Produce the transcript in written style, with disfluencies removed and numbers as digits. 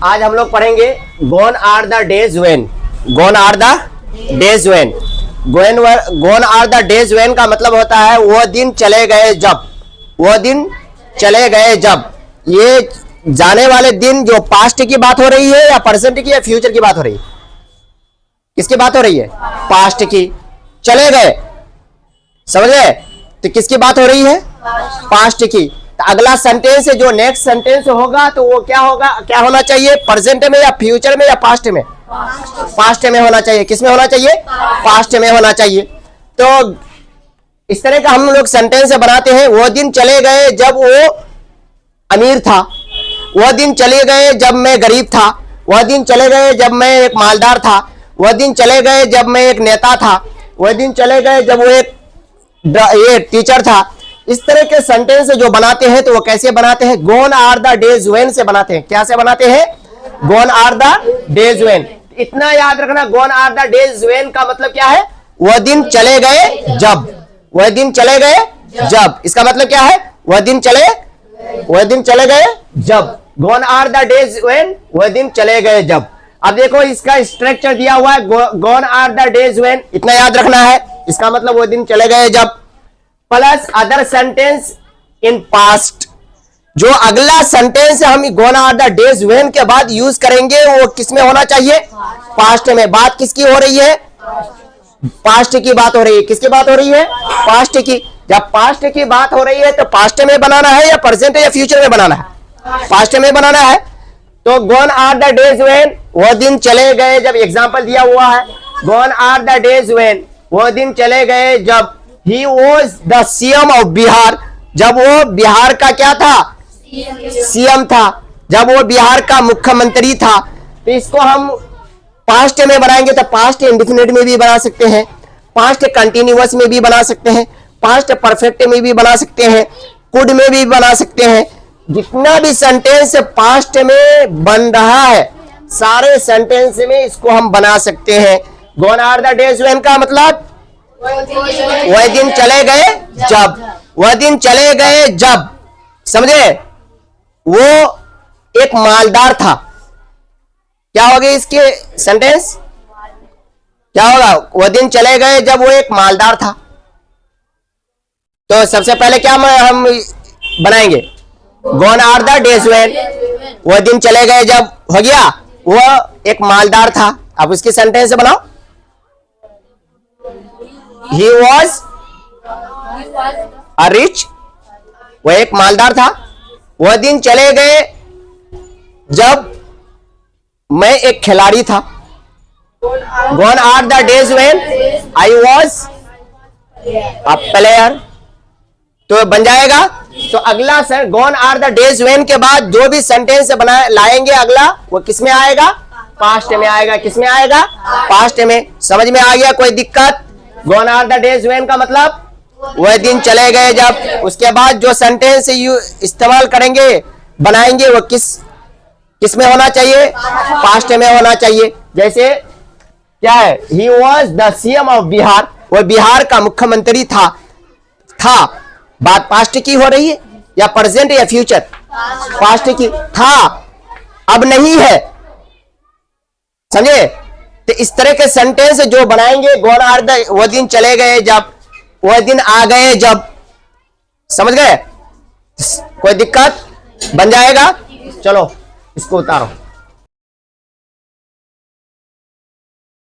आज हम लोग पढ़ेंगे gone are the days when. Gone are the days when. Gone are the days when का मतलब होता है वो दिन चले गए जब। वो दिन चले गए जब। ये जाने वाले दिन जो पास्ट की बात हो रही है या प्रेजेंट की या फ्यूचर की बात हो रही है? किसकी बात हो रही है? पास्ट की। चले गए, समझ गए? तो किसकी बात हो रही है? पास्ट की। तो अगला सेंटेंस जो नेक्स्ट सेंटेंस होगा तो वो क्या होगा, क्या होना चाहिए? प्रेजेंट में या फ्यूचर में या पास्ट में? पास्ट में होना चाहिए। किसमें होना चाहिए? पास्ट में होना चाहिए। तो इस तरह का हम लोग सेंटेंस बनाते हैं। वो दिन चले गए जब वो अमीर था। वह दिन चले गए जब मैं गरीब था। वह दिन चले गए जब मैं एक मालदार था। वह दिन चले गए जब मैं एक नेता था। वह दिन चले गए जब वो एक टीचर था। इस तरह के सेंटेंस जो बनाते हैं तो वो कैसे बनाते हैं? Gone are the days when से बनाते हैं। क्या से बनाते हैं? Gone are the days when. इतना याद रखना, gone are the days when का मतलब क्या है? वह दिन चले गए जब। वह दिन चले गए जब, इसका मतलब क्या है? वह दिन चले गए जब। Gone are the days when, वह दिन चले गए जब। अब देखो इसका स्ट्रक्चर दिया हुआ है, gone are the days when, इतना याद रखना है। इसका मतलब वो दिन चले गए जब, plus other sentence in past. जो अगला सेंटेंस हम gone are the days when के बाद यूज करेंगे वो किसमें होना चाहिए? पास्ट में। बात किसकी हो रही है? पास्ट की बात हो रही है। किसकी बात हो रही है? पास्ट की। जब पास्ट की बात हो रही है तो पास्ट में बनाना है या प्रेजेंट या फ्यूचर में बनाना है? पास्ट में बनाना है। तो gone are the days when, वो दिन चले गए जब। एग्जांपल दिया हुआ है, gone are the days when, वो दिन चले गए जब he was the CM of Bihar, जब वो बिहार का क्या था? सीएम था। जब वो बिहार का मुख्यमंत्री था। तो इसको हम पास्ट में बनाएंगे तो पास्ट इंडेफिनिट में भी बना सकते हैं, पास्ट कंटिन्यूअस में भी बना सकते हैं, पास्ट परफेक्ट में भी बना सकते हैं, कुड में भी बना सकते हैं। जितना भी सेंटेंस पास्ट में बन रहा है सारे सेंटेंस में इसको हम बना सकते हैं। Gone are the days when का मतलब वह दिन चले गए जब। वह दिन चले गए जब, समझे? वो एक मालदार था। क्या होगा इसके सेंटेंस? क्या होगा? वह दिन चले गए जब वो एक मालदार था। तो सबसे पहले क्या हम बनाएंगे? Gone are the days when, वह दिन चले गए जब हो गया। वह एक मालदार था। अब उसकी सेंटेंस बनाओ। ही वॉज अ रिच, वह एक मालदार था। वह दिन चले गए जब मैं एक खिलाड़ी था। Gone are the days when I was a player. तो बन जाएगा। तो अगला gone are the days when के बाद जो भी सेंटेंस बनाए लाएंगे अगला वो किस में आएगा? पास्ट में आएगा। किस में आएगा? पास्ट में। समझ में आ गया? कोई दिक्कत? Gone are the days when का मतलब वह दिन चले गए जब। उसके बाद जो सेंटेंस इस्तेमाल करेंगे बनाएंगे वो किस में होना चाहिए? पास्ट में होना चाहिए। जैसे क्या है? He was the CM of Bihar, वह बिहार का मुख्यमंत्री था। बात पास्ट की हो रही है या प्रेजेंट या फ्यूचर? पास्ट की। था, अब नहीं है। समझे? तो इस तरह के सेंटेंस जो बनाएंगे, गॉन आर द, वह दिन चले गए जब, वह दिन आ गए जब। समझ गए? कोई दिक्कत? बन जाएगा। चलो इसको उतारो।